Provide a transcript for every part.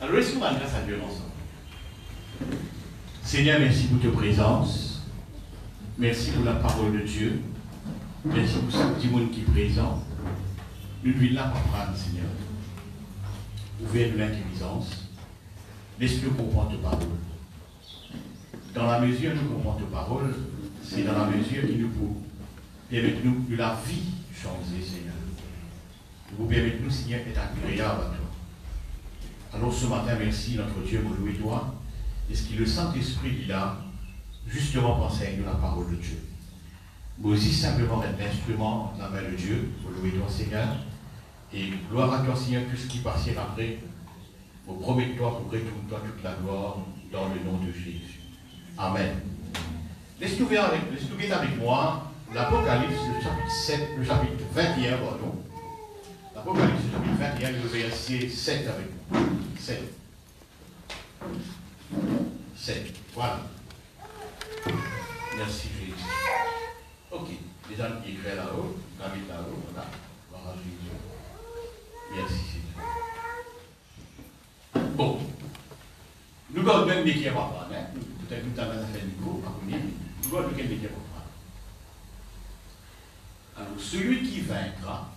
Alors, est-ce qu'on va grâce à Dieu ensemble? Seigneur, merci pour ta présence. Merci pour la parole de Dieu. Merci pour ce petit monde qui est présent. Nous devons là pour prendre, Seigneur. Ouvrir l'intelligence. Laisse-nous comprendre ta parole. Dans la mesure où nous comprenons ta parole, c'est dans la mesure qui nous peut permettre nous de la vie changer, Seigneur. Vous permettez nous, Seigneur, d'être agréable à toi. Alors ce matin, merci notre Dieu pour louer toi. Est-ce que le Saint-Esprit est là, justement pour enseigner la parole de Dieu. Vous aussi simplement être l'instrument dans la main de Dieu, pour louer toi, Seigneur. Et gloire à toi, Seigneur, tout ce qui partira après. Vous promettez toi pour retourner toi toute la gloire dans le nom de Jésus. Amen. Laisse-nous bien avec moi l'Apocalypse, le chapitre 7, le chapitre 21, pardon. L'Apocalypse, le chapitre 21, le verset 7 avec moi. 7. 7. Voilà. Merci Jésus. Ok. Les gens qui écrivent là-haut, qui là-haut, voilà. Voilà Jésus. Merci Seigneur. Bon. Nous avons même des qui à prendre, hein. Peut-être que nous avons fait du cours, par contre, nous avons des qui à prendre. Alors, celui qui vaincra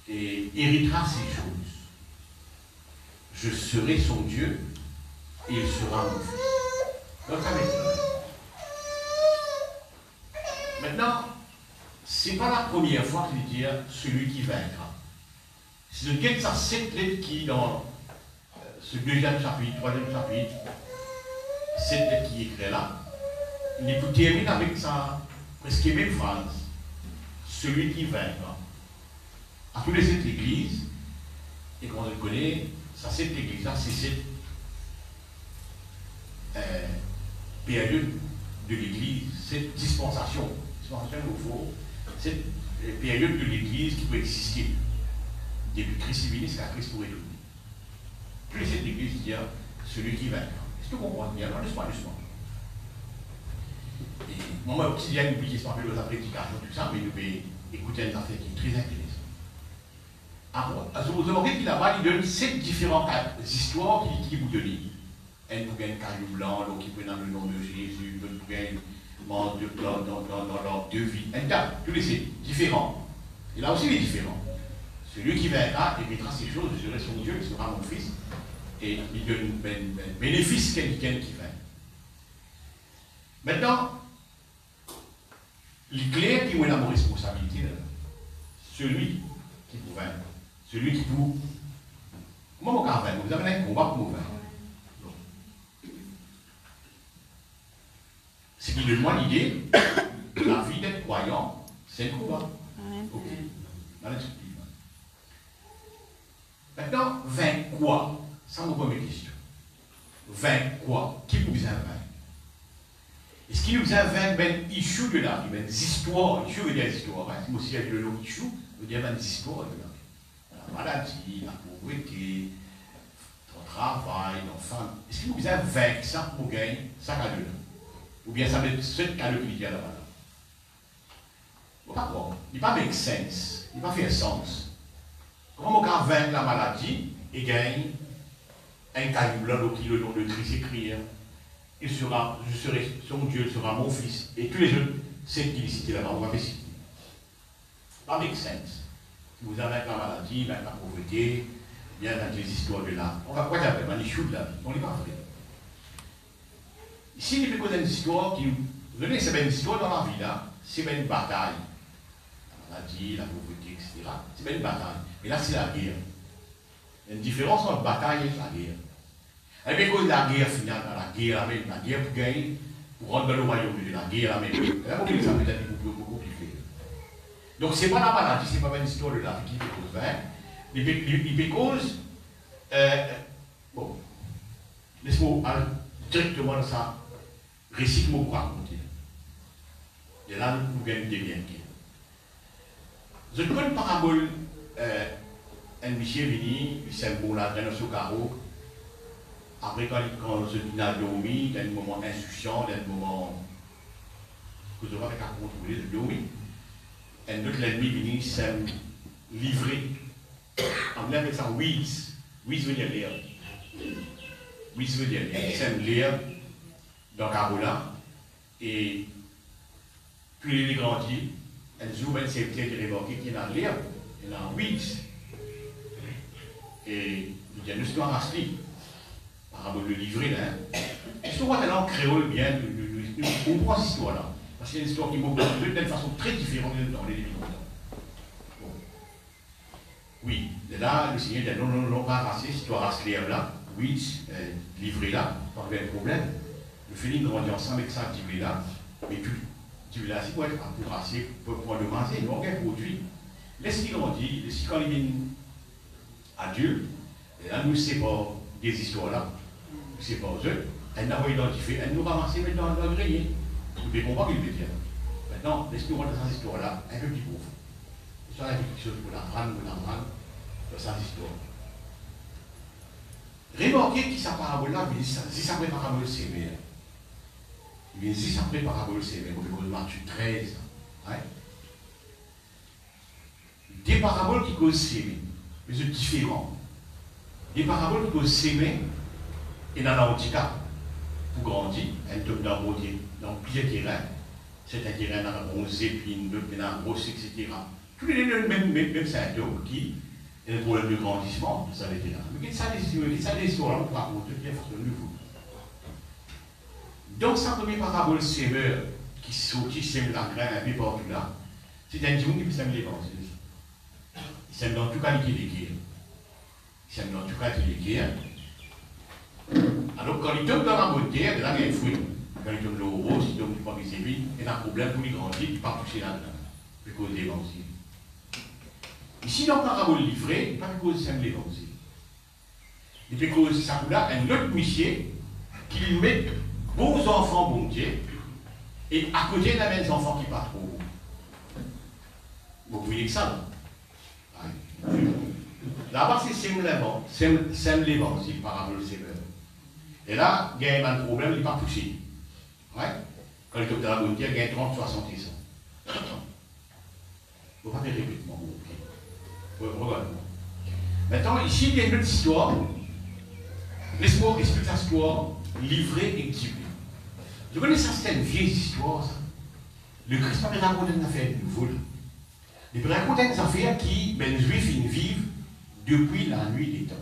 et héritera ces choses, je serai son Dieu et il sera mon fils. Donc, ça maintenant, ce n'est pas la première fois qu'il dit celui qui vaincra. Si je regarde ça, 7 lettres qui dans ce deuxième chapitre, troisième chapitre, 7 lettres qui écrit là, il peut terminer avec ça, presque la même phrase. Celui qui vaincra. À tous les 7 églises, et qu'on le connaît, ça, cette église-là, c'est cette période de l'église, cette dispensation nouveau, cette période de l'église qui peut exister depuis Christ est venu jusqu'à Christ pour retourner. Tous les 7 églises disent celui qui vaincra. Est-ce que vous comprenez bien? Non, laisse-moi. Et moi, au quotidien, nous oublions pas de la prédication, tout ça, mais nous pouvons écouter une affaire qui est très intéressante. Alors, vous remarquez qu'il là-bas, il donne 7 différentes histoires qui vous donnent. Un pour gagner un caillou blanc, l'autre qui prend dans le nom de Jésus, l'autre pour gagner dans leur deux vies. Un tas, tous les 7, différents. Et là aussi, il est différent. Celui qui vaincra et mettra ces choses, je serai son Dieu, il sera mon fils. Et il donne un bénéfice quelqu'un qui vainc. Maintenant, l'éclair qui est la responsabilité, celui qui vous vainc, celui qui vous. Comment vous vaincre? Vous avez un combat pour vous vaincre. Ce qui donne moi l'idée, la vie d'être croyant, c'est un combat. Ok. Maintenant, vaincre quoi? Ça me pose mes questions. Vaincre quoi? Qui vous a vaincu? Est-ce qu'il nous a vaincu ben issue de la vie, ben des histoires, issue veut dire des histoires, hein? C'est aussi avec le nom issue, veut dire ben des histoires de la vie. La maladie, la pauvreté, ton travail, l'enfant. Est-ce qu'il nous a vaincu ça pour gagner ça qu'à deux? Ou bien ça va être ce qu'à le dit là-bas? Bon, pas bon. Il n'a pas make sense, il n'a pas fait sens. Comment on peut vaincre la maladie et gagner un caillou blanc qui le nom de Christ écrit? Je serai son Dieu, il sera mon fils. Et tous les autres, c'est qu'il est cité là-bas, on va les citer. Pas make sense. Vous avez la maladie, la pauvreté, bien dans les histoires de l'âme. On va quoi dire, dans les choux de la vie. On n'est pas vrai. Ici, il y a des histoires qui. Vous voyez, c'est bien une histoire dans la vie là, c'est bien une bataille. La maladie, la pauvreté, etc. C'est bien une bataille. Mais là, c'est la guerre. Il y a une différence entre bataille et la guerre. Et bien, quand la guerre finale, la guerre pour gagner, pour rentrer dans le royaume de la guerre, la guerre, ça peut être beaucoup compliqué. Donc, ce n'est pas la maladie, ce n'est pas une histoire de la vie qui peut cause vain. Il peut cause. Bon, laisse-moi aller directement dans ça. Récit que je vous raconter. Et là, nous gagnons des biens. Je connais une parabole, un monsieur est venu, il s'est bon là, dans ce carreau. Après, quand il a dormi, il y a un moment d'insouciance, il y a un moment que je ne vais pas contrôler, de dormir. Un autre l'ennemi est venu s'est livré. On appelle ça weeds. Oui, je veux dire lire. Oui, je veux dire lire. C'est lire dans Carola. Et puis les grandit, elles jouent même ces petits révoqués qui dans lire, et dans weeds. Et il y a une histoire à se lire. Par rapport au livret là. L'histoire est en créole bien, on comprend cette histoire-là. Parce qu'il y a une histoire qui m'a construite d'une façon très différente dans les livres. Bon. Oui, et là, le Seigneur dit non, non, non, pas racer, cette histoire à se lire là, oui, livret là, pas de problème. Le féline grandit ensemble avec ça, livret là, mais tu l'as assis pour être racer, pour le manger, non, aucun produit. Laisse-le grandir, laisse-le quand il vient adulte, et là, nous, c'est pas des histoires là. C'est pas eux, elle n'a pas identifié, elle nous ramasse maintenant dans le grenier. Vous ne comprends pas qu'il veut dire. Maintenant, laisse-nous rentrer dans cette histoire-là, un peu plus pauvre. L'histoire a quelque chose pour l'apprendre, dans cette histoire. Remarquez qui sa parabole-là, il dit ça, si ça prépare parabole sévère. Il dit si ça prépare parabole sévère, on peut Matthieu 13. Hein? Des paraboles qui causent sévère, mais c'est différent. Des paraboles qui causent sévère, et dans l'handicap, pour grandir, elle tombe dans plusieurs terrains. C'est un terrain dans la bronze, épine, dans la brosse, etc. Tous les deux, même symptômes qui est un problème de grandissement, ça les terrains. Mais qu'est-ce que ça des histoires là, on raconte, il y a forcément nouveau. Donc, sa première parabole sévère qui sortit, sème la graine un peu partout là, c'est un dimanche qui sème l'évangile. Il sème dans tout cas les guerres. Il sème dans tout cas les guerres. Alors, quand il tombe dans la bonne terre, là, il y a un fruit. Quand il tombe dans l'eau rose, il tombe dans les épines, il y a un problème pour les grandir, il ne peut pas toucher là-dedans. Il peut causer l'évangile. Ici, dans la parabole livrée, il ne peut pas causer l'évangile. Il peut causer ça là, un autre monsieur qui met beaux enfants, bon Dieu, et à côté, il y a des enfants qui ne sont pas trop beaux. Vous voyez que ça, là? Là-bas, c'est sème l'évangile, parabole sévère. Et là, il y a un problème, il n'est pas touché. Ouais? Quand il est dans la bonne terre, il y a 30, 60 et 100. Il ne faut pas faire répétement. Regarde. Maintenant, ici, il y a une autre histoire. Laisse-moi expliquer cette histoire livrée et typée. Vous connaissez ça, c'est une vieille histoire, ça. Le Christ m'a raconté une affaire nouvelle. Il m'a raconté une affaire qui, ben, les Juifs, ils vivent depuis la nuit des temps.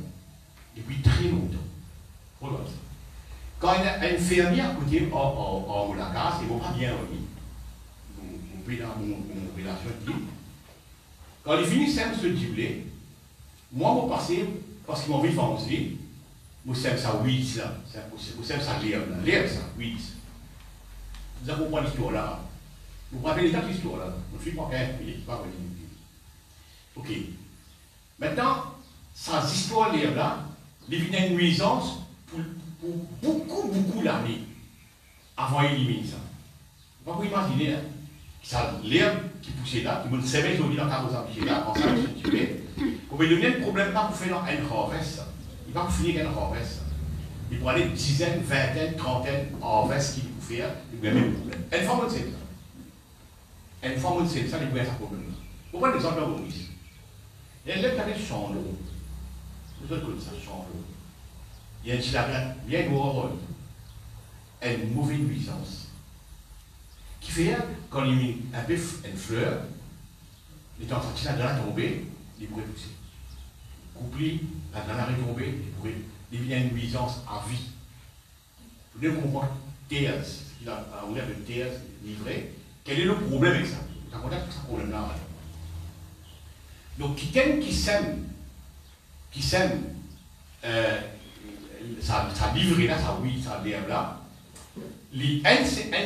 Depuis très longtemps. Regarde ça. Quand il y a une fermière à côté, en la case, ils ne vont pas bien revenir. Mon relation dit. Quand ils finissent de se dibler, moi, je passe, parce qu'ils m'ont vu avancer, je sais ça, oui, ça. Je sais ça, l'herbe, ça, oui. Vous avez compris l'histoire là. Vous rappelez l'état de l'histoire là. Je ne suis pas pas ok. Maintenant, ces histoires là, il y a une nuisance pour beaucoup d'années avant d'éliminer ça. Vous pouvez imaginer, hein, ça, l'herbe qui poussait là, qui me savait aujourd'hui dans 40 ans qui est là, en train de se tuer, vous pouvez donner un problème pas pour faire un harvest. Il va pas finir un harvest. Il pourrait aller dizaines, vingtaines, trentaines harvest qu'il peut faire, il y a même problème. Une fois de ça. Une fois de ça, il peut y avoir un problème. Vous prenez l'exemple de Maurice. Il y a un lèvre qui change l'eau. Vous avez connu ça, change l'eau. Il y a un petit labyrinthe bien noir, une mauvaise nuisance. Qui fait, quand il met un peu une fleur, il est en train de tomber, il pourrait pousser. Coupli, la dernière est tombée, il pourrait devenir une nuisance à vie. Vous devez comprendre TS, il a un de TS livré. Quel est le problème avec ça? Vous avez compris ce problème-là. Donc, quelqu'un qui sème ça livré là, ça oui, ça l'herbe là, une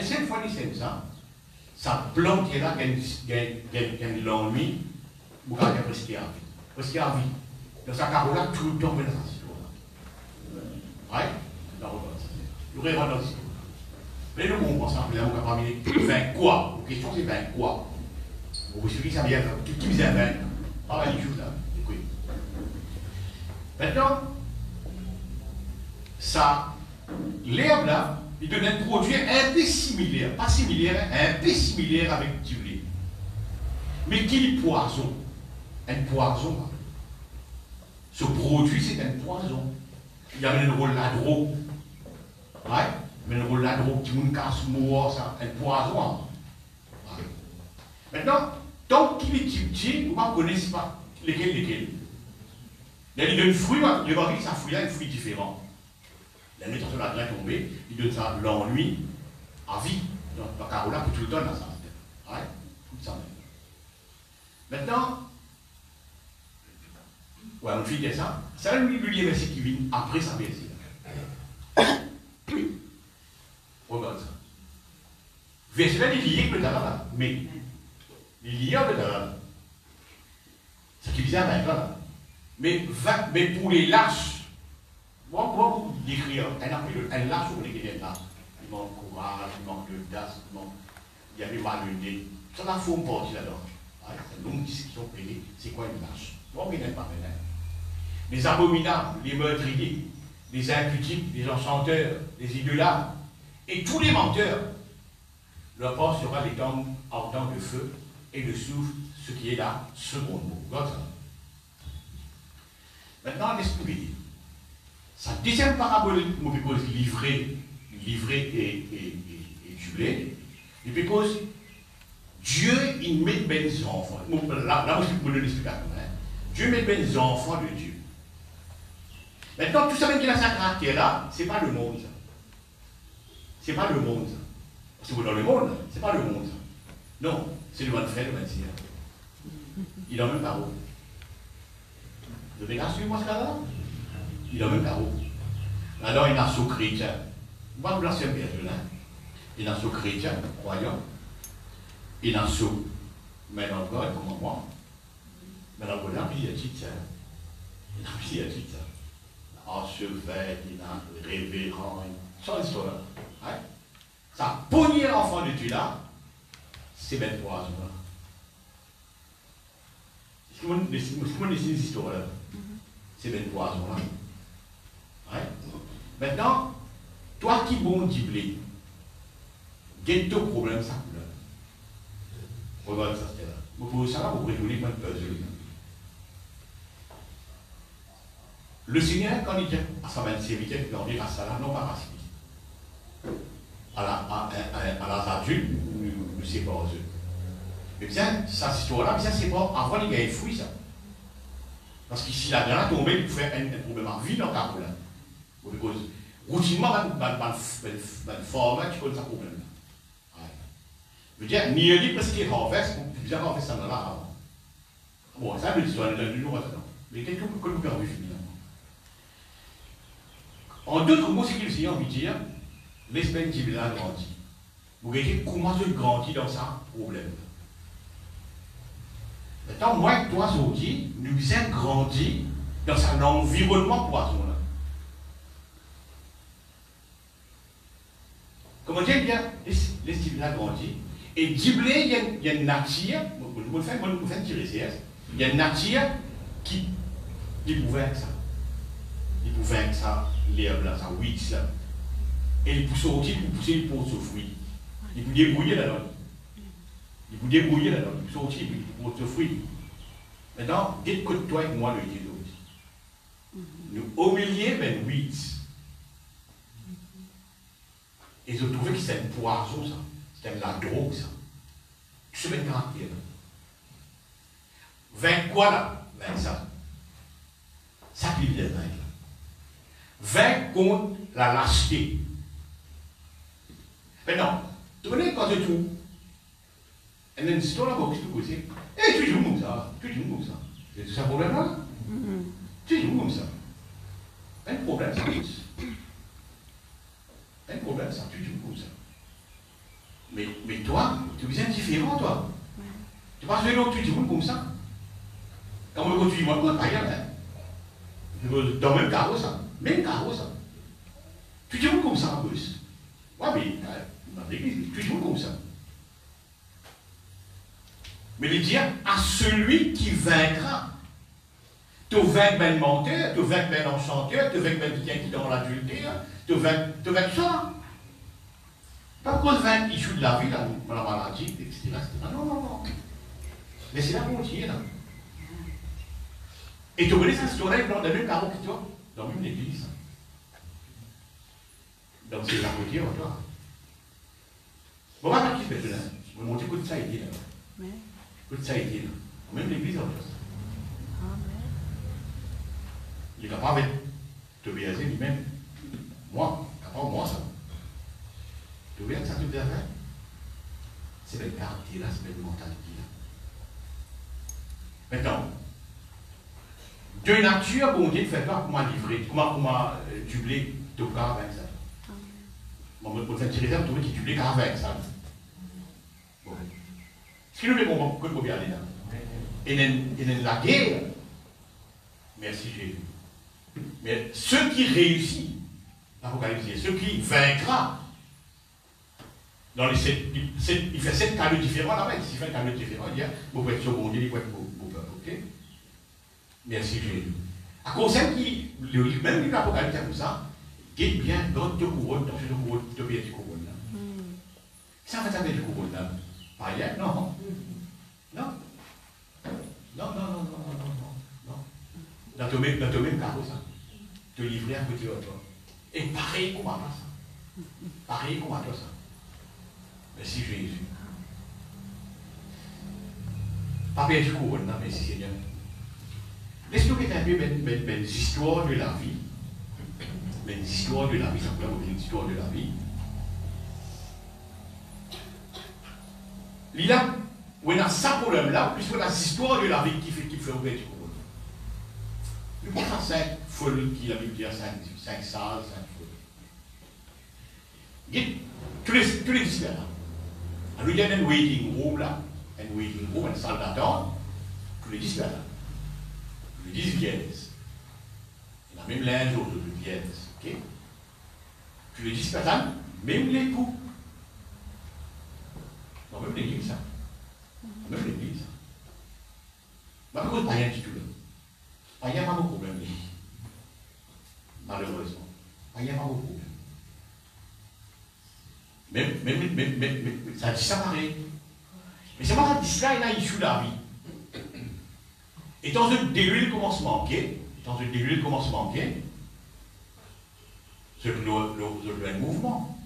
seule fois qu'il sème ça, ça plante là, qu'il l'ennui, vous avez presque à vie. Presque à vie. Donc, ça carola tout le temps dans cette histoire-là. Ouais? Vous aurez dans cette histoire. Mais nous, on pense à un peu, on va 20 quoi? La question, c'est 20 quoi? Vous savez, ça vient, qui me dit 20? Pas mal de choses là. Maintenant, ça, l'herbe là, il donne un produit un peu similaire, pas similaire, un peu similaire avec du lait. Mais qui est poison? Un poison. Ce produit, c'est un poison. Il y a un rôle là-dedans. Ouais, mais le rôle là-dedans, qui nous casse mourir, ça, un poison. Ouais. Maintenant, tant qu'il est petit, vous ne connaissez pas lesquels. Il y a des fruits, le baril, ça fouille un fruit différent. La nuit, sur la graine tombée, il donne ça l'ennui à vie. Donc, la Carola peut tout le temps dans ça. Ouais, tout ça. Maintenant, ouais, on fait ça. Ça, lui, verset qui vient après sa verset. Oui. Regarde ça. Verset là, il est lié avec le talent, mais il est lié avec le talent. Ce qui vient avec là. Mais pour les lâches, moi, vous décrire un lâche pour les lâches. Il manque de courage, il manque d'audace, il y a des malhonnêtes. Ça va faut une partie là-dedans. C'est une longue discussion privée. C'est quoi une lâche? Bon, il n'est pas maintenant. Les abominables, les meurtriers, les impudiques, les enchanteurs, les idolâtres, et tous les menteurs, leur part sera les temps ardents de feu et de souffle, ce qui est la seconde mot. Maintenant, l'esprit. Sa deuxième parabole, nous propose livré et jubilé. Il propose Dieu, il met des enfants. Là, je vous donne l'explication. Dieu met des enfants de Dieu. Maintenant, tout ça qui a sa caractère-là, ce n'est pas le monde. Ce n'est pas le monde. Si vous dans le monde, ce n'est pas le monde. Non, c'est le bon frère, le bon sire. Il a même pas haut. Vous avez suivre moi ce cas-là? Il a même pas haut. Alors, il a ce chrétien. Moi, je l'ancien personne. Il a ce chrétien, croyant. Il a ce. Mais encore, comme moi. Mais là, il a pris un titre. Il a pris un titre. Archevêque, il a révérend. Sans histoire. Hein? Ça, premier enfant de Dieu là, c'est ben poison là. Est-ce que vous connaissez ces histoires là? C'est ben poison là. Ouais. Maintenant, toi qui bon diblé, quel est ton problème ça? Regarde ça, c'est là. Vous pouvez ça là, vous pouvez donner moins de puzzle. Le Seigneur, quand il dit à sa main serviteur, il leur dit à ça là, non pas parce à la adultes, nous séparons eux. Mais bien, cette histoire-là, bien, c'est pas avant les gars, ils fouillent ça. Parce que si la grenade tombée, il faut faire un problème à vie dans le cas là. Parce que, routinement, une forme qui pose un problème. Je veux dire, ni un livre, parce qu'il renverse, ou bien renverse ça dans la rame. Bon, ça, c'est l'histoire de nous maintenant. Mais qu'est-ce que vous avez vu finalement? En d'autres mots, c'est que le Seigneur veut dire, l'espèce qui vient grandit. Vous voyez comment je grandis dans ça problème. Maintenant, moi et toi, Zodi, nous avons grandi dans un environnement poison là. Comment dire bien, l'estime là grandit. Et diblé, il y a une nature, vous me faites tirer CS, il y a une nature qui pouvait avec ça. Il pouvait avec ça, l'herbe là, ça, oui, ça. Et il pousse sortir pour pousser le pot de fruit. Il peut débrouiller là-dedans. Il peut débrouiller là-dedans. Il peut sortir pour pousser le fruit. Maintenant, dites que toi et moi le disons. Nous, au milieu, ben 8. Et je trouvais que c'était un poison, ça. C'était la drogue, ça. Tu sais bien caractère. 20 quoi là? 20 ça. Ça qui vient là. 20 contre la lâcheté. Mais non, tu connais quand tu trouves. Et une histoire là, beaucoup de choses. Et tu joues comme ça. Tu joues comme ça. C'est tout ça problème là? Tu joues comme ça. Un problème, ça. Un problème, ça. Tu joues comme ça. Mais toi, tu es indifférent, toi. Tu passes de l'autre, tu joues comme ça. Quand on continue, moi, pas rien. Dans le même carreau, ça. Même carreau, ça. Tu joues comme ça, en plus. Ouais, mais dans l'église, tu joues comme ça. Mais il dit à celui qui vaincra. Tu vaincres ben le menteur, tu vaincres ben l'enchanteur, tu vaincres ben quelqu'un qui est dans l'adultère, tu vaincres ça. Pas cause vaincre issue de la vie, la maladie, etc. Non, non, non. Laissez-la continuer là. Et tu connais cette histoire-là, dans le même carreau que toi, dans la même église. Donc c'est la côté, toi. Bon, on va pas qui fait là. On va monter coup de ça et là. Coup de ça et là. Même l'église, en plus. Il est capable de t'obéir lui-même. Moi, capable moi ça. Tu vois que ça te fait? C'est le caractère là, c'est le mentalité là. Maintenant, de nature, bon Dieu, ne fait pas comment livrer, comment doubler ton cas avec ça. Bon, pour faire tirer ça, vous trouvez qu'il double avec ça. Bon. Ce qui nous fait bon, que nous pouvons aller là. Et dans la guerre, merci Jésus. Mais ceux qui réussissent, l'Apocalypse, ceux qui vaincra, dans les il fait 7 canaux différents là-bas. S'il fait un canot différent, il dit, vous pouvez être sur mon Dieu, il faut être pour peuple. Ok? Merci Jésus. À cause de qui, même l'Apocalypse comme ça, guette bien dans deux couronnes, dans deux couronnes, deux pieds de couronne. Ça fait ça du couronne là. Pas rien, non. Non. Non. Dans ton même carreau, ça. Te livrer à côté de toi. Et pareil comme à toi, ça. Pareil comme à toi, ça. Merci Jésus. Pas bien du couronne, non, merci Seigneur. Laisse-nous un peu des histoires de la vie. Des histoires de la vie, ça peut être une histoire de la vie. Il y a, on a ça problème-là, puisqu'on a l'histoire de la vie qui fait ouvrir du couronne. Nous prenons 5 folles qui la Bible dit 5 salles, 5 folles. Tous les histoires là. Alors il y a un waiting room là, une salle d'attente, tous les histoires là. Les 10 viennent. Il y en a même l'un autre de viennent. Ok? Tous les 10 personnes, même l'époux. Non, même l'église, ça. Même l'église. Par contre, pas rien du tout là. Il n'y a pas beaucoup de problèmes. Malheureusement. Il n'y a pas beaucoup de problèmes. Même, ça dit ça pareil. Mais c'est pas ça dit ça, il a issue la vie. Et dans un début, il commence à manquer. C'est le mouvement.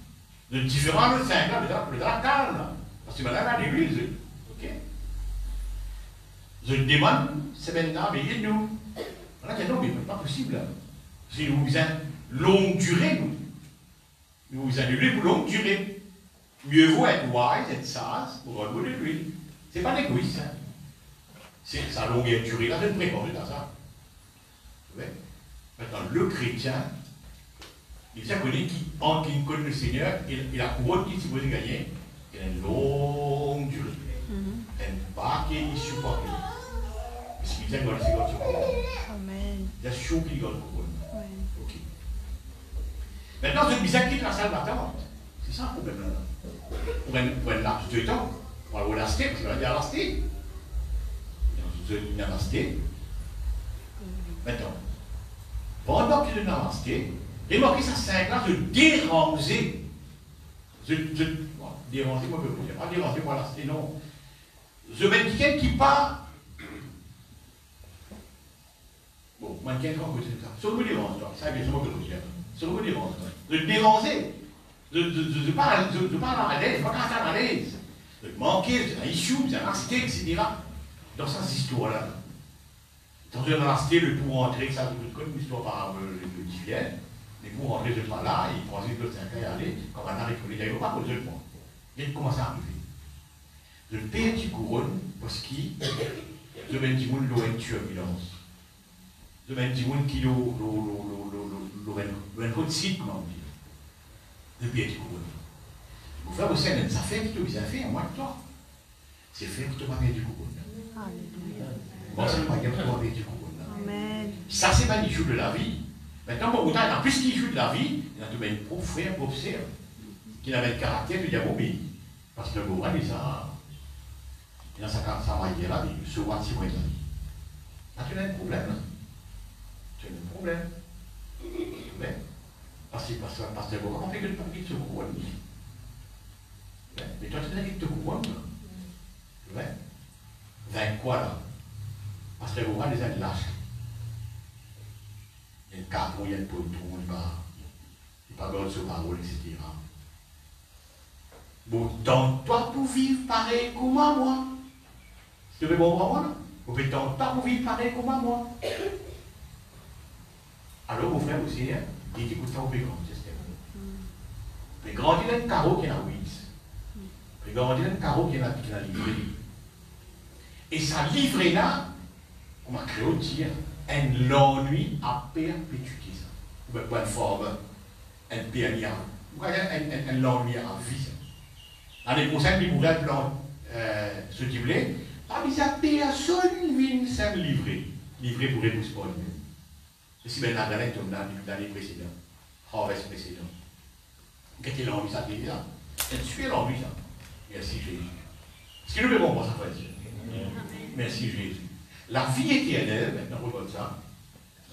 Le différent, le 5 là, le calme là. Parce que maintenant, l'église. Ok? Je demande, c'est maintenant, mais aidez-nous. On a dit non, mais ce n'est pas possible. Si nous faisons longue durée, nous faisons de l'huile pour longue durée. Mieux vaut être wise, être sage, pour un bout de l'huile. Ce n'est pas l'égoïsme. C'est sa longueur durée, là, je ne préconise dans ça. Vous voyez? Maintenant, le chrétien, il sait connaît qui, en qui connaît le Seigneur, et la couronne qu'il est supposé gagner, il a une longue durée. Elle n'est pas qu'il supporte. Parce qu'il tient dans le Seigneur sur couronne. Amen. Il a chaud qu'il gagne couronne. Ok. Maintenant, je me quitte la salle d'attente. C'est ça le problème là. Pour un laps de temps, on va l'acheter, parce qu'on va dire l'acheter. Il a resté. Maintenant, pendant qu'il a resté, remarquez ça 5 là, je dérangeais. Déranger, moi, je ne peux pas déranger, moi, là, non. Je mets quelqu'un qui part. Bon, moi, quelqu'un qui côté de ça. Ça me dérange, toi. Ça, c'est moi que je veux dire. Ça me dérange, toi. Je dérangeais. Je parle à l'aise, je ne parle pas à l'aise. Je manquais, j'ai un issue, j'ai un resté, etc. Dans cette histoire-là, dans un resté, le pour rentrer, ça vous connaissez une histoire par le divin, mais pour rentrer, je pas là, il prend les 5 ans et aller, comme un arrêt, il n'y a pas posé le point. Il commence à arriver. Je perds du couronne parce que je vais dire qu'il y a une turbulence. Je vais dire qu'il y a un site, comment on dit. Je perds du couronne. Vous faire aussi, ça fait que tu as fait, moi et toi. C'est faire que tu vas perdre du couronne. Bon, c'est pas grave, tu vas perdre du couronne. Ça, c'est pas l'issue de la vie. Maintenant, pour autant, il y a plus l'issue de la vie, il y a tout de même pour frère, pour sœur, qui avait le caractère de diabobie. Parce que le Goran, il a sa manière là, il se voit si loin de la vie. Là, tu as un problème. Tu as un problème. Parce que le Goran, on fait que le papier de ce couronne. Mais toi, tu as dit que tu couronnes. Vers quoi là? Parce que le Goran, les a lâchés. Il y a un capot, il y a un poteau, il n'y a pas de sur parole, etc. Bon, tente-toi pour vivre pareil comme moi. Tu veux bon moi, non? Vous pouvez tente-toi pour vivre pareil comme moi. Alors, mon frère aussi, hein, il dit, écoute, ça, on peut grandir. Mais grandir dans un carreau qui est dans 8. Mais grandir dans un carreau qui est dans livré. Et sa livrée là, on m'a créé au tir, un l'ennui à perpétuité. Ou bien, une forme, un permis à un l'ennui à vie. L'année prochaine, il pourrait ce type-là. Ah, mais ça personne vient s'en livrer. Livrer pour réponse pour lui-même. Et si bien la galette comme l'année précédente, harvest précédent. Qu'est-ce qu'il a envie ça déjà? Tu es l'envie ça. Merci Jésus. Ce qui nous fait bon pour ça, frère. Merci Jésus. La vie éternelle, maintenant regarde ça.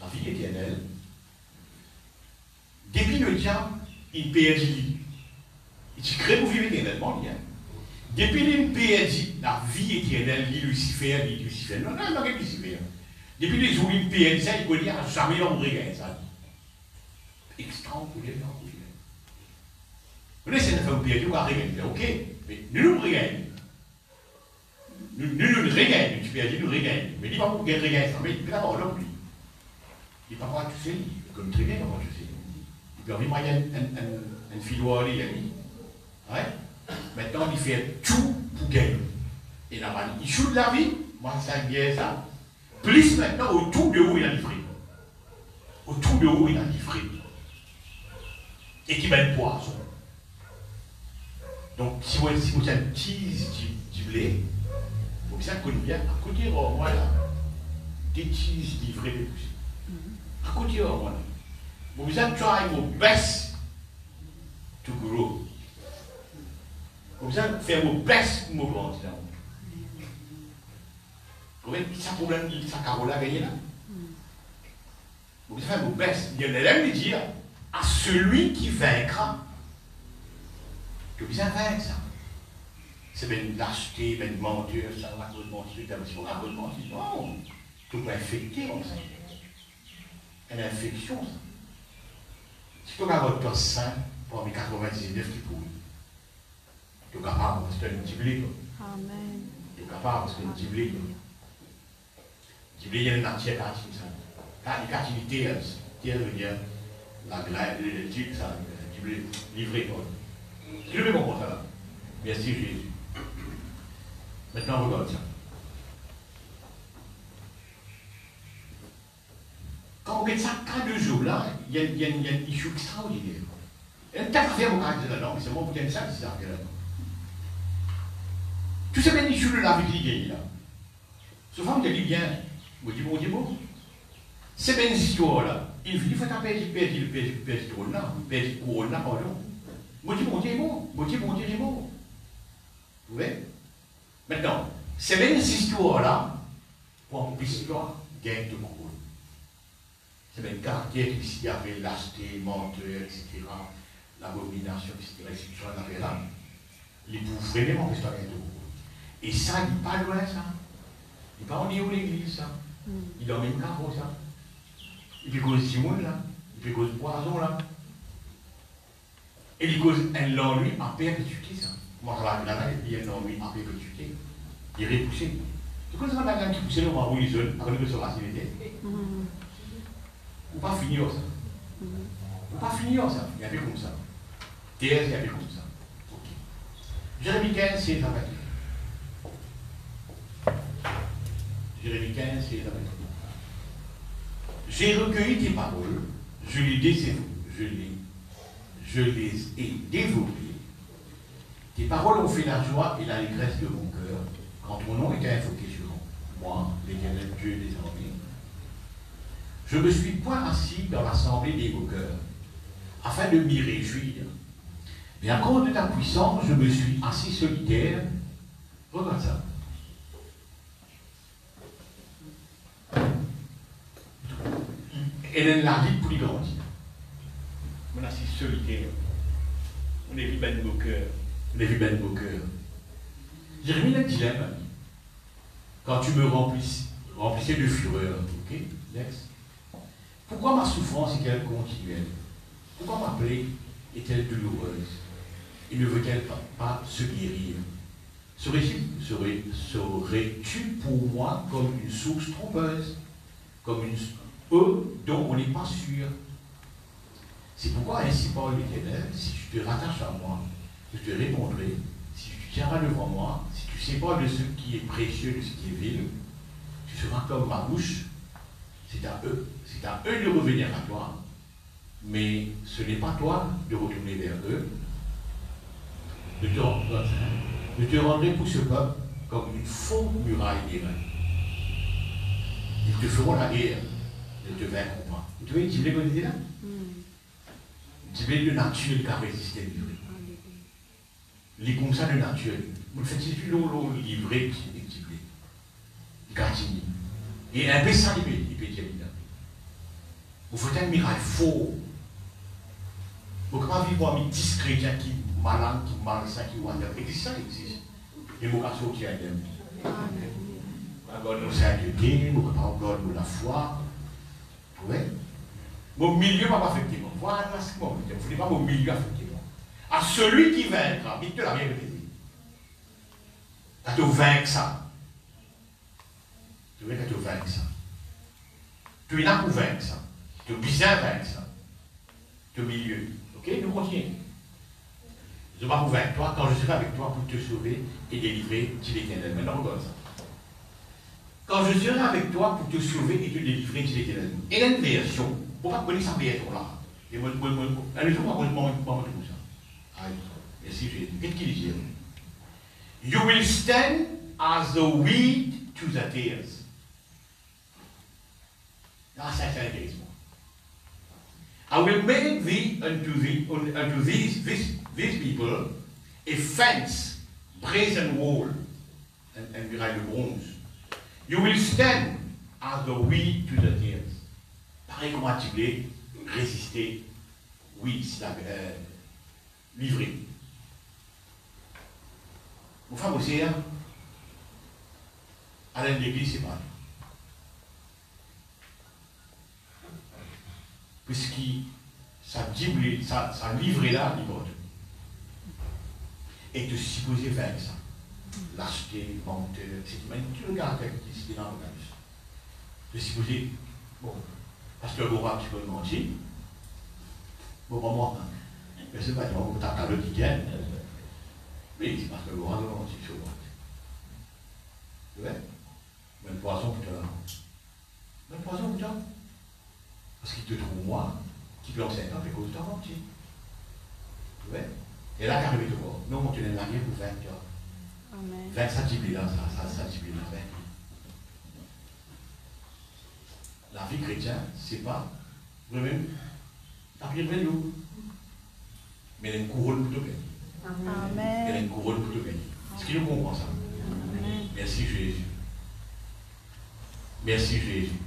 La vie éternelle, depuis le diable, il perdit. Il se crée pour vivre éternellement, bien. Depuis qu'il perdit la vie éternelle, Lucifer. Non, non, non, Lucifer. Depuis les jours où il perdit ça, il connaît jamais on regagne ça. Extraordinaire. Vous laissez faire perdre, on va regagner. Ok, mais nous regagnons. Nous regagnons, tu perds, nous regagnons. Mais il ne dit pas pour qu'il regagne ça, mais il peut avoir l'homme, lui. Il ne peut pas tu sais, comme très bien, comment tu sais. Il peut avoir un filoir, il a mis. Ouais. Maintenant, il fait tout pour gagner. Et là, il choute la vie, moi, ça gagne ça. Plus maintenant, autour de où il a livré. Autour de où il a livré. Et qui met le poisson. Donc, si vous avez un petit blé, vous savez qu'on bien, à côté de moi, là, des cheese livrés de poussées. À côté de moi, là, vous avez try your best to grow. Vous avez fait vos best pour me grandir. Vous voyez, ça problème, ça carole a gagné là. Vous avez fait vos best. Il y en a l'aime de dire à celui qui vaincra. Que vous avez vaincre ça. C'est bien lâcheté, bien menteur, ça va pas de mentir, ça va pas de mentir. Non, tout peut infecter comme ça. Une infection, ça. Si tu as votre saint, pour 99 qui pourrit. Tu es capable parce que tu as un petit blé. Amen. Tu es capable parce que tu as un petit blé. Un petit blé, il y a une matière catine, ça. Là, les catinités, c'est la glace, le truc, ça, un petit blé livré. Tu le fais comprendre ça là. Merci Jésus. Maintenant, regarde ça. Quand on regarde ça, quand 2 jours là, il y a une issue extraordinaire. Il y a une telle affaire au caractère là-dedans, c'est moi, vous avez ça, c'est ça, là-dedans. Tout ça, bien issue de la vie qui est là. Souvent, on dit bien, vous dites bon. C'est bien une histoire là. Il faut taper le trône là, le couronne là, pardon. Moi, mon Dieu est bon. Vous voyez? Maintenant, c'est bien cette histoire-là, pour une histoire gagne de couronne. C'est bien un caractère qui avait lâcheté, menteur, etc., l'abomination, etc., on avait là. Il pour vraiment que ça gagne de couronne. Et ça, il n'est pas loin, ça. Il n'est pas en où l'église, ça. Il est dans le même carreau, ça. Il peut cause Simon, là. Il peut cause poison, là. Et il cause un l'ennui à perpétuité, ça. Moi, je vais il y a un ennui à perpétuité. Il est repoussé. Tu connais ça, la qui pousse le roi Wilson, après que ce racinité? Ou pas finir ça. Ou pas finir ça. Il y a plus comme ça. Terre, il y a plus comme ça. Ok. Jérémie 15, c'est la bataille. Jérémie 15, c'est la bataille. J'ai recueilli tes paroles, je les ai développées. Tes paroles ont fait la joie et l'allégresse de mon cœur, quand ton nom était invoqué sur moi, l'Éternel Dieu des armées. Je ne me suis point assis dans l'assemblée des moqueurs, afin de m'y réjouir. Mais à cause de ta puissance, je me suis assis solitaire. Regarde ça. Elle est la vie pour y grandir. On est assis solitaire. On est vu ben moqueur. Jérémie a un dilemme. Quand tu me remplissais de fureur, ok, next. Pourquoi ma souffrance est-elle continuelle? Pourquoi ma plaie est-elle douloureuse? Et ne veut-elle pas se guérir? Serais-tu pour moi comme une source trompeuse, comme une eau dont on n'est pas sûr? C'est pourquoi ainsi parle l'Éternel, si tu te rattaches à moi, je te répondrai, si tu tiendras devant moi, si tu sépares de ce qui est précieux, de ce qui est vil, tu seras comme ma bouche. C'est à eux de revenir à toi, mais ce n'est pas toi de retourner vers eux. Je te rendrai pour ce peuple comme une fausse muraille d'airain. Ils te feront la guerre, ne te vaincront pas. Tu vois, tu l'as dit là? Tu veux de nature qui a résisté livré. Les comme ça de nature. Vous faites plus l'eau livré qui est livré. Gatini. Et un peu ça, il peut dire là. Vous faites un miracle faux. Vous ne pouvez pas vivre avec 10 chrétiens qui malins, qui malsains, qui wonder. Ça existe. Et vous pouvez sortir d'eux. Nous sainteté, nous pardonnons la foi. Vous voyez? Mon milieu va pas affecter moi. Voilà ce que vous ne voulez pas mon milieu affecter moi. À celui qui vaincra, vite la bien répété. Quand tu vaincre ça. Tu veux que tu vaincre ça. Tu es là pour vaincre ça. Tu es bien vaincre ça. Tu es au milieu. Ok, nous continuons. Je vais pas vous vaincre toi quand je serai avec toi pour te sauver et délivrer, dit l'Éternel. Maintenant, regarde ça. Quand je serai avec toi pour te sauver et te délivrer, dit l'Éternel. Et là, une version. Pourquoi vous connaissez cette version-là? Et moi, allez, je vais vous ça. Merci Jésus. Qu'est-ce qu'il dit? You will stand as the wheat to the tears. Ah, ça c'est intéressant. I will make thee unto these people a fence, brazen wall, and muraille de bronze. You will stand as the wheat to the tears. Pareil comme un tiblé, résister, oui, c'est livrer. Mon frère aussi, à l'église, c'est pareil. Puisque ça livré là, l'hypothèse. Et de supposer vaincre ça. L'acheter, menteur, etc. Mais tu regardes ce qui est dans l'organisme. De supposer, bon, parce que le roi, tu peux mentir. Bon, moi, mais c'est pas, on t'as le week-end. Mais c'est parce que le roi doit mentir sur moi. Tu vois? Même poisson pour toi. Même poisson pour toi. Parce qu'il te trouve moi, qui peut en 5 ans, fait cause de temps entier. Tu vois? Et là, qu'arrive de voir? Nous, on te donne la vie pour 20 ans. Amen. 20 centimes là, ça centimes là, 20. La vie chrétienne, c'est pas vraiment la vie de nous. Mais elle a une couronne pour te gagner. Amen. Elle a une couronne pour te gagner. Est-ce qu'il nous comprend ça? Amen. Merci Jésus. Merci Jésus.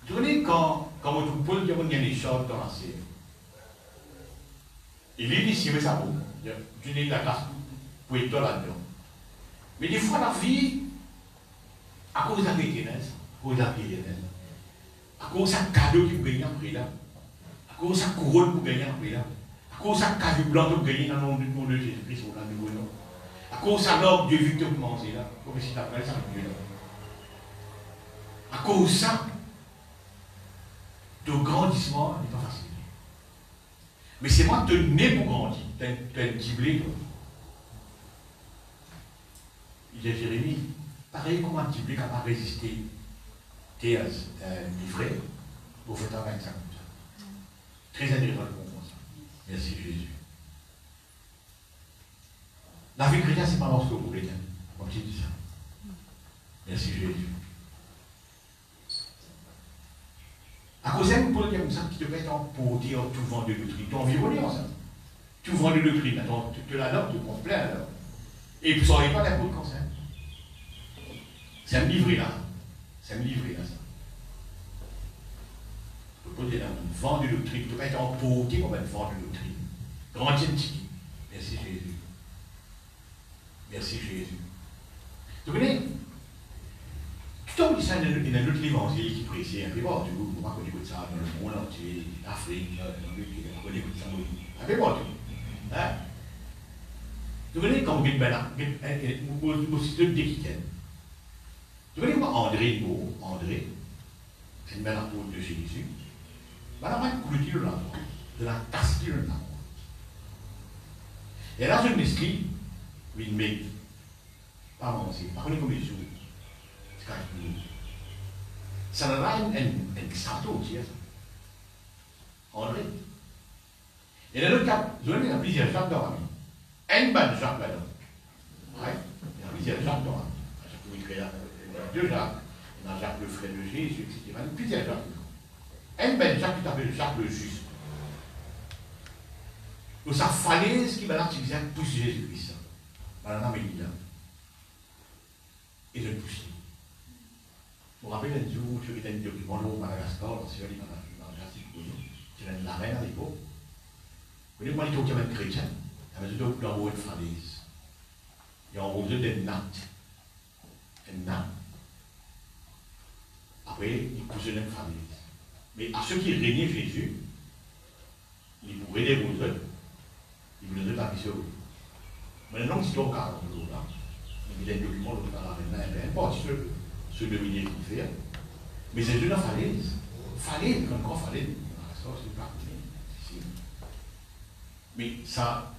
Vous voyez, quand on trouve qu'il y a des choses dans la série, il est ici, mais ça vaut. Tu n'es la grâce pour être là-dedans. Mais des fois, la vie, à cause de la vérité, à cause de la vérité, à cause de cadeau qui vous gagnez après là, à cause de sa couronne pour gagner après là, à cause de sa cadeau blanc pour gagner dans le nom de Jésus-Christ, à cause de sa robe de vie que vous mangez là, comme si tu appelles ça le Dieu là. À cause de ça, le grandissement n'est pas facile. Mais c'est moi qui te né pour grandir. Tu as un petit blé, toi. Il dit à Jérémie, pareil comme un petit blé qui n'a pas résisté. Tu es livré pour faire travailler ça comme ça. Très intéressant de comprendre ça. Merci Jésus. La vie chrétienne, c'est pas parce que vous chrétien. Comme tu dis ça. Merci Jésus. À cause d'un pour dire comme ça, qui te met en pour dire tout vent de doctrine. Tu es environné en ça. Tout vent de doctrine. Attends, tu la note, tu comptes plein alors. Et puis ça n'aurait pas d'apôtre comme ça. C'est un livret là. C'est un livret là, ça. Tu peux pas dire un vent de doctrine. Tu ne peux pas être emporté comme un vent de doctrine. Grand identité. Merci Jésus. Merci Jésus. Vous comprenez? Donc, il y a un autre évangile qui précise un peu, bon, tu vois, comment on écoute ça dans le monde entier, l'Afrique, on écoute ça, un peu partout. Hein? Vous voyez, quand vous êtes aussi de déquiquette. Vous voyez, moi, André, c'est une belle apôtre de Jésus. Madame a cloué le l'amour, de la tasse de l'amour. Et là, je m'explique, oui, mais, pas mon aussi, pas comme les jours. Ça n'a pas un strato aussi, André. Et dans le cas, vous avez plusieurs Jacques dans la vie. Un ban Jacques là-dedans. Oui, il y a plusieurs Jacques dans la vie. Il y a deux Jacques. Il y a Jacques le frère de Jésus, etc. Il y a plusieurs Jacques. Un ban Jacques qui s'appelle Jacques le juste. Donc ça falaise qui va là, qui vient pousser Jésus-Christ. Dans la Médina. Et de le pousser. Vous vous rappelez un jour où tu étais un document au Madagascar, dans ce livre, tu as la reine à l'époque. Vous voyez, moi, il y a un chrétien, il y a un haut de falaise. Il y a un haut de natte. Une natte. Après, il pousse une falaise. Mais à ceux qui régnaient Jésus, ils pourraient les rouler. Ils voulaient la mission. Maintenant, c'est au cas où là. Il y a un document dans la reine, peu importe ce dominier qu'il fait. Mais c'est une falaise. Falaise, comme quoi falaise. Ça, c'est pas ici. Mais ça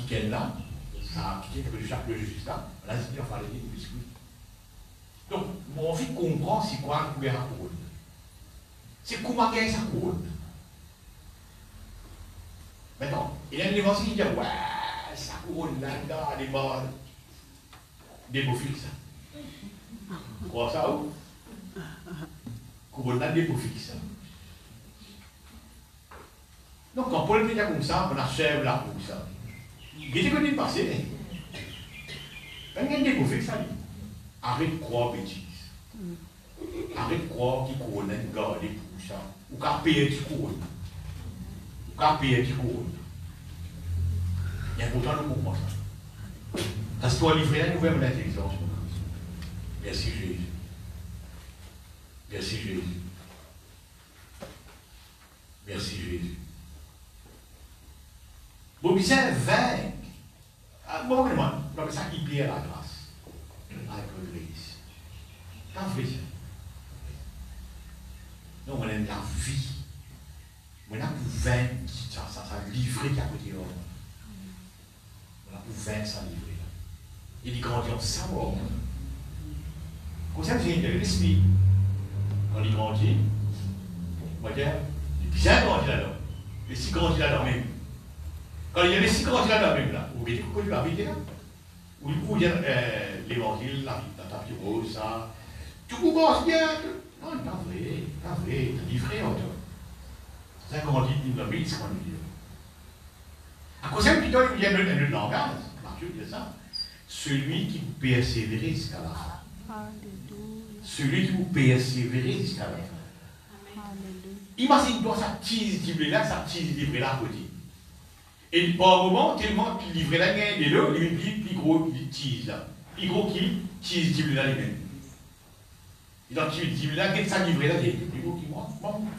qui est là, ça qui est que chaque le juste là, là, c'est bien falaise du biscuit. Donc, mon envie de comprendre c'est quoi le gouvernement couronne. C'est comment gagner sa couronne. Maintenant, il y a un évangile qui dit ouais, sa couronne là-dedans, elle est morte. Des beaux fixes. Vous croyez ça où? Couronne là, des beaux fixes. Donc, quand Paul dit comme ça, on achève là pour ça. Il était connu de passer. Quand il y a des beaux fixes, ça dit arrête de croire bêtises. Arrête de croire qu'il couronne un gars, des pour ça. Ou qu'à payer du couronne. Ou qu'à payer du couronne. Il y a pourtant le mouvement ça. Parce que toi, livrer un nouvel intelligence. Merci Jésus. Merci Jésus. Merci Jésus. Bon, c'est vainque. Bon, vraiment, c'est ça qui perd la grâce. Avec l'église. C'est un vrai ça. Donc, on a la vie. On a pour vaincre ça livré qui a côté de l'homme. On a pour vaincre ça livré. Il grandit en sa mort. Comme ça, j'ai l'esprit. Quand il grandit, on va dire, il est bien grandi là-dedans. Il est si grandi là-dedans même. Quand il y avait si grandi là-dedans même, là, vous voyez pourquoi il va vite là? Ou dire l'évangile, la papyrose, ça. Tout commence bien. Non, il n'est pas vrai, il est livré en toi. Ça grandit, il va vite, c'est qu'on lui dit. À cause de plutôt, il y a un autre langage, Matthieu dit ça. Celui qui vous persévérez jusqu'à la fin. Celui qui vous persévérez jusqu'à la fin. Imagine-toi ça tise livré là, ça tise livré là à côté. Et par un moment, tellement qu'il livrait là, il y a là, il y a plus gros qui tise là. Plus gros qui tise livré là lui-même. Et donc, tu dis là, qu'est-ce que ça livré là, il y a plus gros qui moi,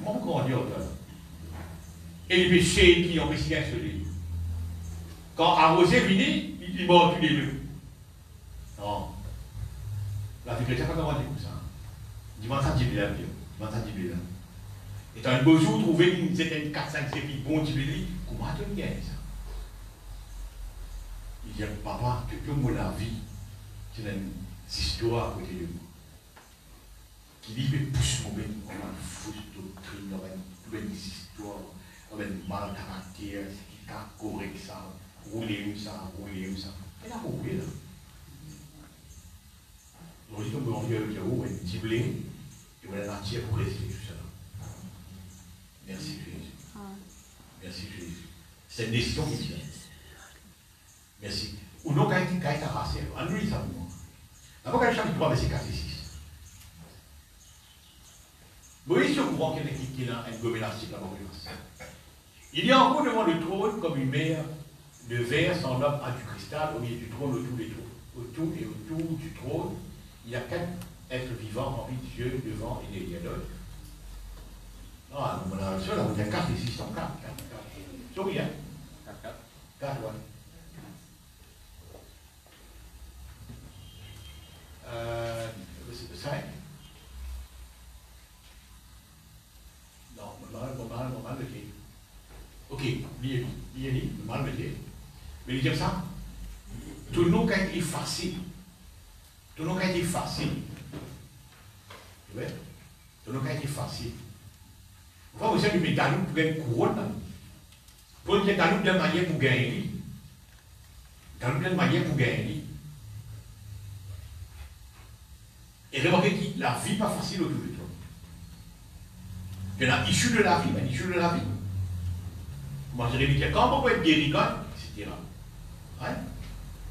grandi en toi. Et les péchés qui ont pris sur lui. Quand arrosé fini, il mord tous les deux. Non. La vie chrétienne n'a pas grandi comme ça. Dis-moi ça, dis-le là, dis-moi ça, dis-le là. Et tu as un beau jour, trouver une 4, 5, 7 bon, dis-le là. Comment tu gagnes ça? Il dit, papa, que moi la vie, c'est une histoire à côté de moi. Qui dit, mais pousse-moi, on a une fausse doctrine, on a une histoire, on a une mal caractère, qui a correct ça, rouler ça. Et là, vous voyez là. Donc, je dis, on va dire, on va cibler, et on va la matière pour rester tout ça. Merci Jésus. Merci Jésus. C'est une décision qui vient. Merci. Ou non, quand il est rassé, on nous dit ça pour moi. D'abord, chapitre 3, verset 4 et 6. Moïse est au courant qu'il a une gouvernance là-bas. Il y a encore devant le trône comme une mer de verre semblable à du cristal au milieu du trône, autour et autour du trône. Il y a 4 être vivant, rempli de Dieu, devant et derrière l'autre. Non, à mon avis, là, il y a 4 ici, 4. C'est oui, hein? 4, ouais. 5. Non, mal métier. Ok, bien, mal métier. Mais il dit ça, tout le monde a été facile. Tout le monde a été facile. Tu vois? Tout le monde a été facile. Vous voyez, vous avez des pour gagner une couronne. Pour qu'il y ait des de manière pour gagner. Des de manière pour gagner. Et remarquez que la vie n'est pas facile autour de toi. Il y a l'issue de la vie, l'issue de la vie. Moi, je vais dire, quand on peut être guéri, etc. Ouais?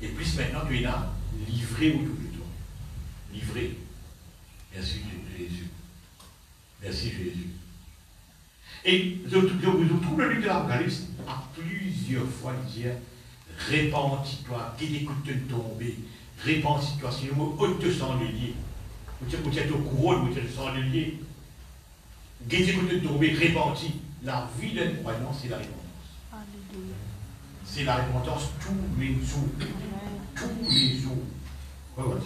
Et puis maintenant, tu es là, livré autour de toi. Livré. Merci Jésus. Merci Jésus. Et je trouve le livre de l'Apocalypse à plusieurs fois dire répands-toi, qui t'écoute de tomber, répands-toi, si le mot haute te sent le lier. Vous êtes au couronne, vous êtes sans le lier. Qui t'écoute de tomber, répands-toi. La vie d'un croyant, c'est la repentance. C'est la repentance tous les jours. Tous les jours. Voilà.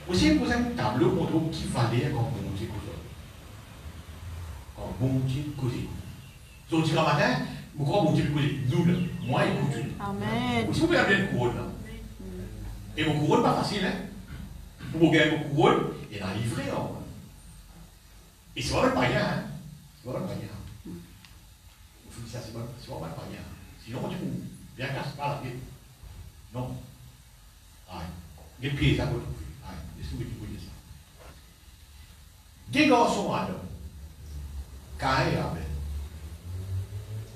Aussi, vous avez un tableau pour montre qui valait quand bon Dieu cause. Quand bon Dieu cause. Donc, ce matin, vous croyez bon Dieu cause. Nous, là, moi, écoutez. Amen. Si vous pouvez avoir une couronne, là. Et mon couronne, pas facile, hein. Pour gagner mon couronne, il y a un livret, là. Et c'est vraiment pas rien, hein. C'est vraiment pas rien. Vous dites ça, c'est vraiment pas rien. Sinon, on dit, bien casse pas la tête. Non. Ah, il y a des pieds, ça, vous trouvez. Laissez-moi vous dire ça. Des garçons, alors, Caïn et Abel.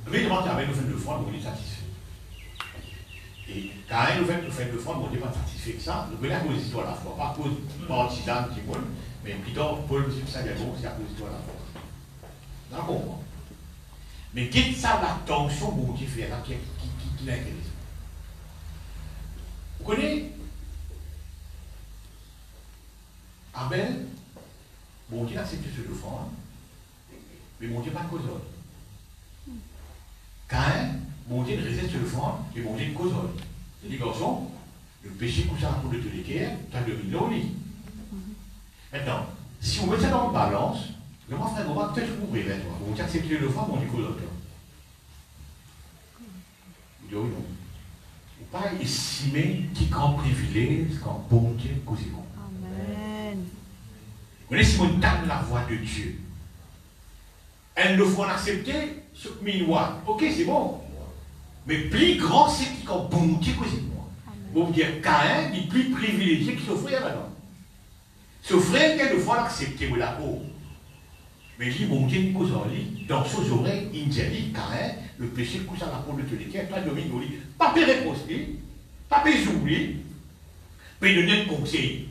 Mais demandez à Abel, nous faisons le fond, on est satisfait. Et Caïn nous fait le fond, on n'est pas satisfait que ça. Nous venons à cause de l'histoire à la fois, pas à cause de partisane qui vole, mais plutôt Paul, M. Saint-Galon, c'est à cause de l'histoire à la fois. D'accord? Mais qu'est-ce que ça l'attention que Dieu fait là, qui l'intéresse? Vous connaissez Abel, bon Dieu accepte ce offrande, mais bon Dieu pas de cause. Caïn, bon Dieu résiste sur l'offrande, et bon Dieu de cause. C'est dit, garçon, le péché couche à la peau de tous les guerres, tu as dominé au lit. Maintenant, si on met ça dans une balance, le moi frère, on va peut-être ouvrir vers toi. Bon Dieu accepte l'offrande, bon Dieu cause. Vous dites oui, non. Il ne faut pas estimer qui grand privilège quand bon Dieu cause. Amen. Vous voyez, si on donne la voix de Dieu, elle ne faut accepter ce que moi. Ok, c'est bon. Mais plus grand, c'est qui quand bon Dieu cause moi. Bon dire Caïn est plus privilégié que ce frère maintenant. Ce frère, quelquefois, l'accepter, la peau. Mais lui, bon Dieu, cause en lui, dans ses oreilles, il dit Caïn, le péché couche à la peau de tous les cas, pas de domine au lit. Pas de réposter, pas de oublier, mais de donner conseil.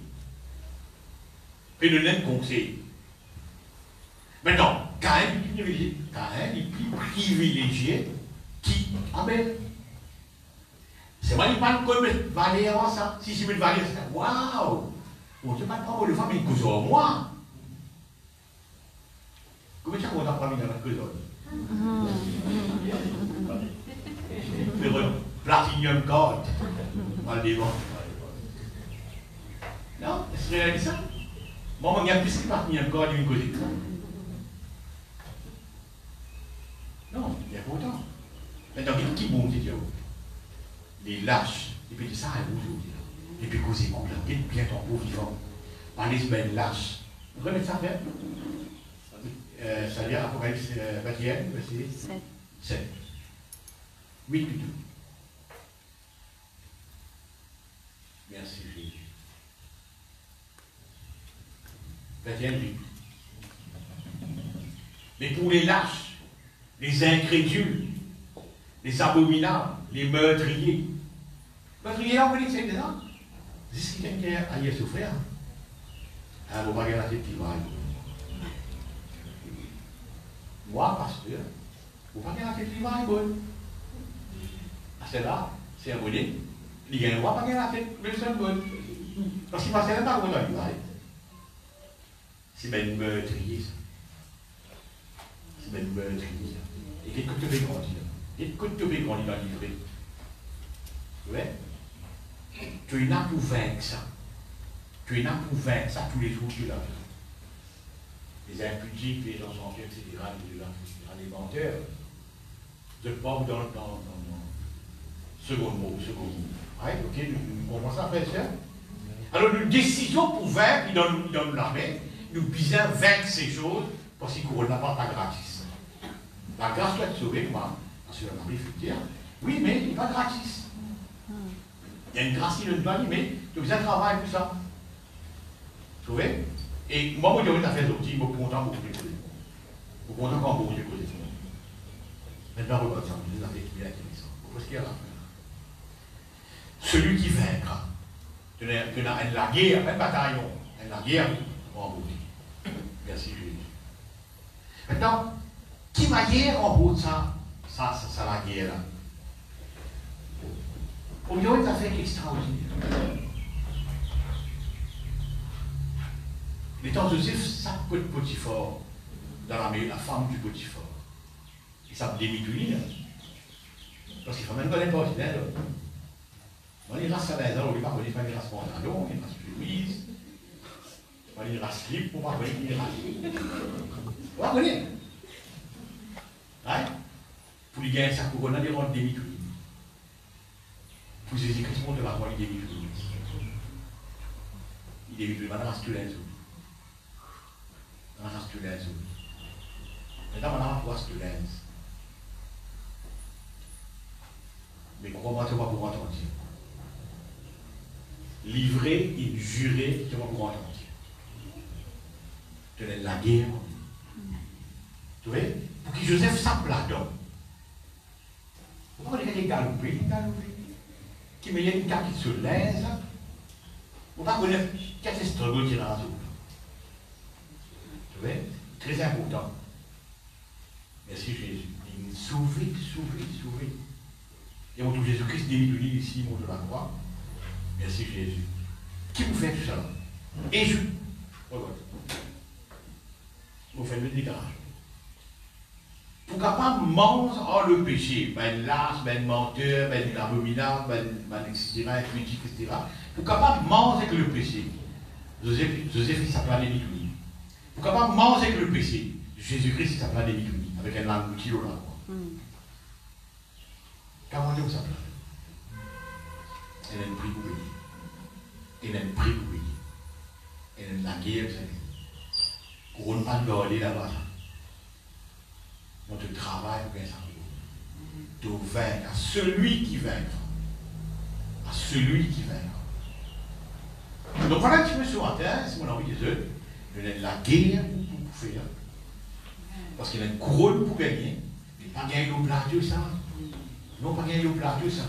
Mais de donner conseil. Maintenant, Caïn est plus privilégié qui Abel. C'est vrai, il parle comme Valère avant ça. Si je mets Valère, c'est waouh! On ne sait pas prendre le femme, mais il cause en moi. Comment ça qu'on a pas mis dans la cause? Platinum God. Mal des vents. Non, est-ce que vous ça? Moi, il y a plus que Platinum God d'une cause. Non, il y a pas autant. Maintenant, qui bon, c'est Dieu? Les lâches, et puis ça, et puis causer quoi, bien ton beau vivant. Par les semaines lâches. Vous remettez ça faire? Ça vient Apocalypse 21, verset 7. 8 plutôt. Merci Jésus. 21, 8. Mais pour les lâches, les incrédules, les abominables, les meurtriers. Meurtriers, on dit c'est ça. C'est quelqu'un qui a souffert. Ah, vous regardez la tête qui va. Moi, pasteur, vous regardez la tête qui va, bonne. Ah, c'est là, c'est un bonnet. Il y a un roi, pas la tête, mais c'est un bonne. Parce qu'il ne passait même pas dans l'animal. C'est bien meurtrier, ça. C'est bien meurtrier, ça. Et qu'est-ce que tu veux grandir? Qu'est-ce que tu veux grandir dans le livret? Tu vois? Tu es là pour vaincre ça. Tu es là pour vaincre ça tous les jours de la vie. Les impudiques, les enchantés, etc., les menteurs. Vous n'êtes pas dans le second mot. Ouais, ok, nous comprenons ça, frère et soeur. Alors, une décision pour vaincre, il donne l'armée, nous bisons vaincre ces choses, parce qu'on n'a pas gratis. La grâce doit être sauvée, moi, parce que la Bible fait dire, oui, mais il n'est pas gratis. Il y a une grâce qui ne doit pas, mais tu faisais un travail pour ça. Vous trouvez? Et moi, je dis, à faire des outils, je suis content beaucoup de choses. Je suis content quand beaucoup de choses. Maintenant, regarde ça, je vous ai dit, parce qu'il y a là. Celui qui vaincra. Tu as la guerre, pas un bataillon, la guerre en route. Merci Jésus. Maintenant, qui va guerre en route, ça la guerre là? Pour nous, c'est un fait extraordinaire. L'étant Joseph, ça peut être Potiphar, dans la femme du Potiphar. Il s'appelle Démitouline. Parce qu'il ne faut même pas n'importe quoi. On est race à l'aise, on ne va pas connaître les races pantalons, les races chemises, on les races slip, on ne va pas connaître les races. On va connaître. Pour les gagner sa couronne, on a des rangs de Démitouline. Pour Jésus-Christ, on va voir les Démitouline. Il est Démitouline, on a race tout l'aise. On a race tout l'aise. Maintenant, on a race tout l'aise. Mais crois-moi, tu vas pas pouvoir entendre. Livré et juré, tu vas pouvoir entendre. Tu es la guerre. Tu vois? Pour que Joseph s'appelle là-dedans. Pourquoi il est galopé, qui met une carte qui se laisse. On va connaître qu'est-ce que c'est struggle qui est dans la zone. Tu vois? Très important. Merci Jésus. Il sauvé. Et on trouve Jésus-Christ démitouillé ici, mon de la croix. Merci Jésus. Qui vous fait tout ça? Et je. Regarde. Vous faites le déclarage. Pour capable de manger le péché, ben lâche, ben menteur, ben abominable, ben etc., etc. Pour capable de manger avec le péché, Joseph il s'appelle démitouillé. Pour capable de manger avec le péché, Jésus-Christ il s'appelle démitouillé, avec un langue qui là. Comment Dieu s'appelle? Elle a une prix pour payer. Elle a une prix pour payer. Elle a la guerre, vous savez. Couronne pas de garder là-bas. On te travaille pour gagner ça. De vaincre à celui qui vaincra. À celui qui vaincra. Donc voilà un petit peu sur la terre, c'est mon envie de dire. Il y a la guerre pour faire. Parce qu'il y a une couronne pour gagner. Mais pas gagner au plateau, ça. Non, pas gagner au plateau, ça.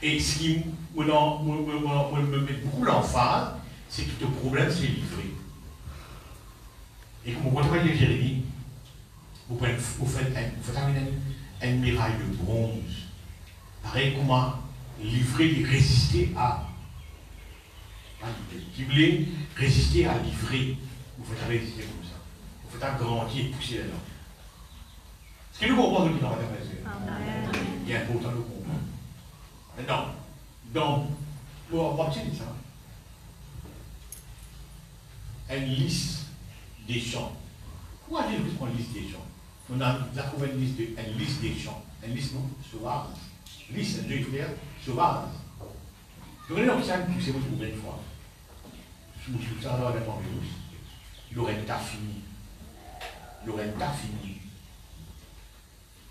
Et ce qui me met beaucoup l'emphase, c'est que le problème, c'est livré. Et comme vous voyez Jérémie, vous faites un mirail de bronze. Pareil, comment livrer et résister à. Qui voulait résister à livrer, vous faites résister comme ça. Vous faites agrandir et pousser là-dedans. Ce qui nous comprend de dans la terre, il est important de comprendre. Maintenant, on va dire ça. Une liste des champs. Pourquoi dire qu'on liste des champs? On a trouvé une liste des champs. Une liste non sauvage. Liste de frères sauvage. Vous voyez, donc ça, c'est votre nouvelle fois. Si vous ça va être en virus, il aurait pas fini.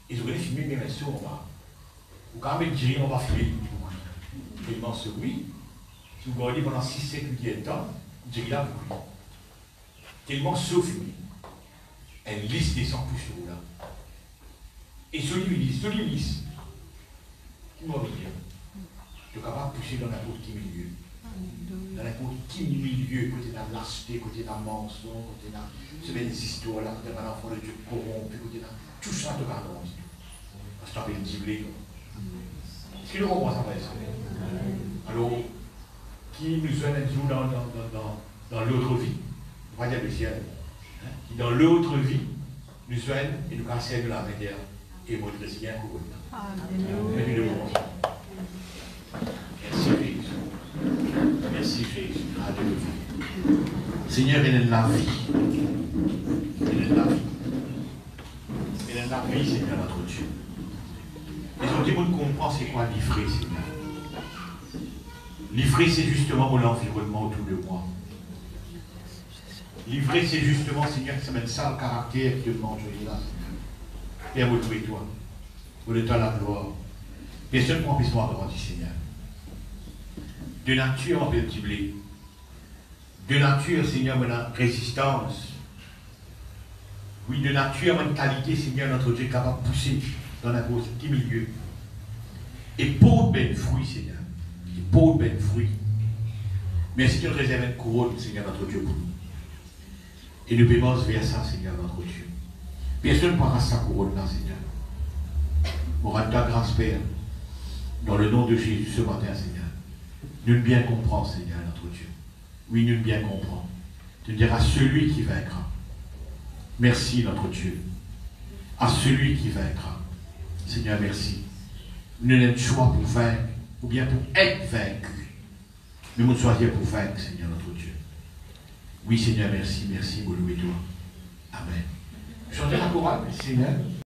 Et je voulais filmer mes messieurs en bas. Vous quand même dire, on va filmer beaucoup. Tellement ce oui. Si vous regardez pendant 6, 7, 8 temps, vous direz là beaucoup. Tellement ce filmé. Elle liste des 100 plus sur là. Et celui-ci, qui m'a dire, tu es capable de pousser dans n'importe quel milieu. Dans n'importe quel milieu, côté de la lâcheté, côté de la mensonge, côté de ces histoires là, côté de l'enfant de Dieu corrompu, côté de tout ça te garde. Parce que tu as une ciblée. Est-ce que nous comprenons ça? Alors, qui nous soigne dans l'autre vie, voyez le ciel, hein, qui dans l'autre vie nous soigne et nous casse de la manière et mon Seigneur pour nous. Alléluia. Merci Jésus. Merci Jésus. Alléluia. Seigneur, il est de la vie. Il est de la vie. Il est de la vie, Seigneur, notre Dieu. Les autres monde comprend c'est quoi l'ivrer, Seigneur. L'ivrer, c'est justement mon environnement autour de moi. L'ivrer, c'est justement, Seigneur, que ça met ça le caractère que Dieu demande là, Seigneur. Père, vous trouvez toi. Vous le temps la gloire. Personne ne peut empêcher moi de Seigneur. De nature, on peut petit blé. De nature, Seigneur, mon résistance. Oui, de nature, mon qualité, Seigneur, notre Dieu, capable de pousser dans un petit milieu. Et pour de belles fruits, Seigneur. Et pour de belles fruits. Merci de nous réserver une couronne, Seigneur, notre Dieu, pour nous. Et nous paiement vers ça, Seigneur, notre Dieu. Personne ne prendra sa couronne là, Seigneur. On rend ta grâce, Père, dans le nom de Jésus ce matin, Seigneur. Nous bien comprends, Seigneur, notre Dieu. Oui, nous bien comprends. Tu diras à celui qui vaincra. Merci, notre Dieu. À celui qui vaincra. Seigneur, merci. Nous n'avons pas choix pour vaincre, ou bien pour être vaincu. Nous nous choisir pour vaincre, Seigneur, notre Dieu. Oui, Seigneur, merci, merci, vous louez toi. Amen. Chantez la chorale, Seigneur.